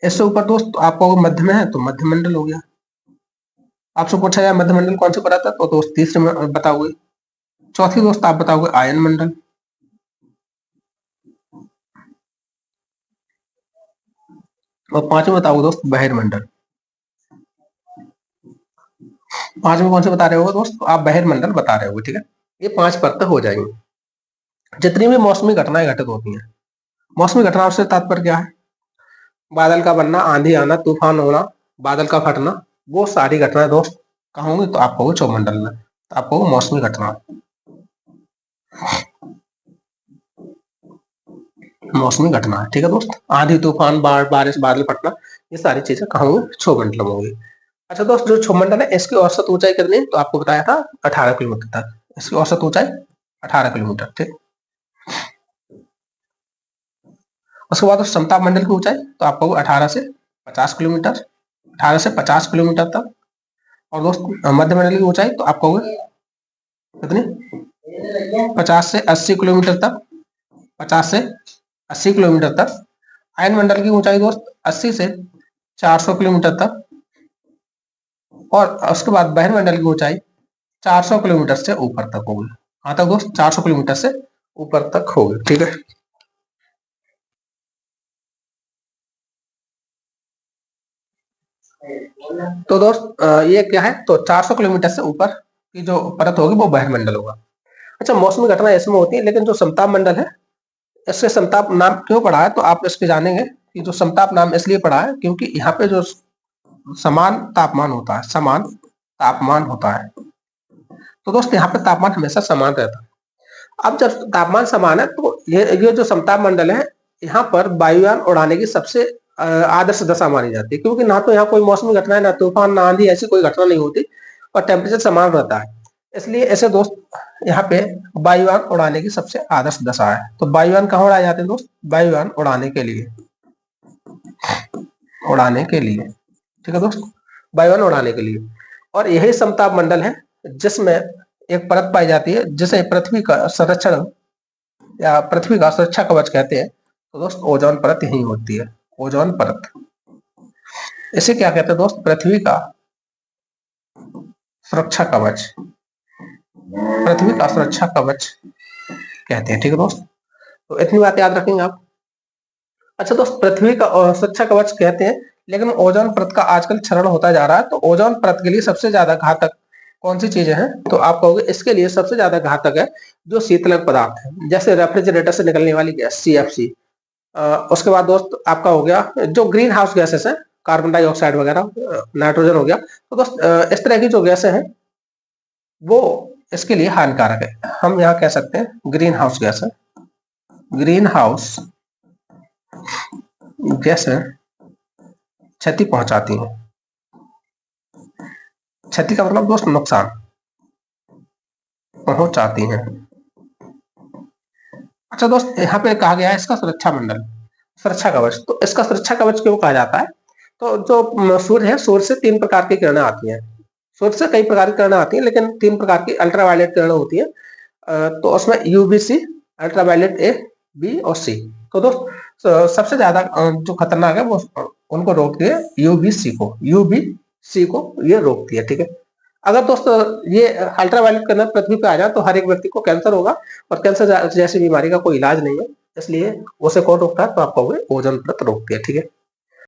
इससे ऊपर दोस्त आपका मध्य में है तो मध्य मंडल हो गया। आपसे पूछा जाए मध्य मंडल कौन से पर आता है तो दोस्त तीसरे में बताओगे। चौथी दोस्त आप बताओगे आयन मंडल। और पांचवें बताओगे दोस्त बहिर्मंडल। पांचवें कौन से बता रहे हो दोस्त, आप बहिर्मंडल बता रहे हो, ठीक है। ये 5 परत हो जाएंगे। जितनी भी मौसमी घटनाएं घटित होती हैं, मौसमी घटनाओं से तात्पर्य क्या है, बादल का बनना, आंधी आना, तूफान होना, बादल का फटना, वो सारी घटनाएं दोस्त कहाँ होंगी तो आप कहोगे चौमंडल में, तो आप कहोगे मौसमी घटना। मौसमी घटना, ठीक है दोस्त। आंधी तूफान, बाढ़, बारिश, बादल फटना, ये सारी चीजें कहाँ होंगी, क्षोमंडल में होंगी। अच्छा दोस्त, जो क्षोमंडल है इसकी औसत ऊंचाई कितनी है तो आपको बताया था 18 किलोमीटर तक। इसकी औसत ऊंचाई 18 किलोमीटर, ठीक। उसके बाद समताप मंडल की ऊंचाई तो आपको 18 से 50 किलोमीटर, 18 से 50 किलोमीटर तक। और दोस्त मध्य मंडल की ऊंचाई तो आप कहोगे कितनी, 50 से 80 किलोमीटर तक, 50 से 80 किलोमीटर तक। आयन मंडल की ऊंचाई दोस्त 80 से 400 किलोमीटर तक। और उसके बाद बहिर्मंडल की ऊंचाई 400 किलोमीटर से ऊपर तक होगी। हाँ तक दोस्त 400 किलोमीटर से ऊपर तक होगी, ठीक है। तो दोस्त ये क्या है तो 400 किलोमीटर से ऊपर की जो परत होगी वो बहिर्मंडल होगा। अच्छा, मौसमी घटना इसमें होती है, लेकिन जो समताप मंडल है इससे समताप नाम क्यों पड़ा है तो आप इसके जानेंगे कि जो समताप नाम इसलिए पड़ा है क्योंकि यहाँ पे जो समान तापमान होता है, समान तापमान होता है, तो दोस्त यहाँ पे तापमान हमेशा समान रहता है। अब जब तापमान समान है तो ये जो समताप मंडल है यहाँ पर वायुयान उड़ाने की सबसे आदर्श दशा मानी जाती है, क्योंकि ना तो यहाँ कोई मौसमी घटना है, ना तूफान, ना आंधी, ऐसी कोई घटना नहीं होती और टेम्परेचर समान रहता है। इसलिए ऐसे दोस्त यहाँ पे वायुयान उड़ाने की सबसे आदर्श दशा है। तो वायुयान कहाँ उड़ाए जाते हैं दोस्त, वायुयान उड़ाने के लिए, उड़ाने के लिए, ठीक है दोस्त, वायुयान उड़ाने के लिए। और यही समताप मंडल है जिसमें एक परत पाई जाती है जिसे पृथ्वी का संरक्षण या पृथ्वी का सुरक्षा कवच कहते हैं। तो दोस्त ओजोन परत यही होती है, ओजोन परत। इसे क्या कहते हैं दोस्त, पृथ्वी का सुरक्षा कवच, पृथ्वी का सुरक्षा कवच कहते हैं, ठीक है दोस्त। तो इतनी बात याद रखेंगे आप। अच्छा दोस्त, पृथ्वी का सुरक्षा कवच कहते हैं, लेकिन ओजोन परत का आजकल क्षरण होता जा रहा है। तो ओजोन परत के लिए सबसे ज्यादा घातक कौन सी चीजें हैं तो आप कहोगे इसके लिए सबसे ज्यादा घातक है जो शीतलक पदार्थ है, जैसे रेफ्रिजरेटर से निकलने वाली गैस सीएफसी। उसके बाद दोस्त आपका हो गया जो ग्रीन हाउस गैसेस है, कार्बन डाइऑक्साइड वगैरह, नाइट्रोजन हो गया। तो दोस्त इस तरह की जो गैसें हैं वो इसके लिए हानिकारक है। हम यहाँ कह सकते हैं ग्रीन हाउस गैस है, ग्रीन हाउस गैस है क्षति पहुंचाती है। क्षति का मतलब दोस्त नुकसान पहुंचाती है। अच्छा दोस्त, यहाँ पे कहा गया है इसका सुरक्षा मंडल, सुरक्षा कवच। तो इसका सुरक्षा कवच क्यों कहा जाता है तो जो सूर्य है, सूर्य से 3 प्रकार की किरणें आती हैं। सूर्य से कई प्रकार की किरणें आती हैं, लेकिन 3 प्रकार की अल्ट्रावायलेट किरणें होती है। तो उसमें यूवीसी, अल्ट्रावायलेट ए, बी और सी। तो दोस्त सबसे ज्यादा जो खतरनाक है वो उनको रोकती है यूवीसी को, यूवीसी को ये रोकती है, ठीक है। अगर दोस्त ये अल्ट्रावायलेट किरण पृथ्वी पे आ जाए तो हर एक व्यक्ति को कैंसर होगा, और कैंसर जैसी बीमारी का कोई इलाज नहीं है, इसलिए उसे कौन रोकता है तो आप कहोगे ओजोन परत रोकती है, ठीक है।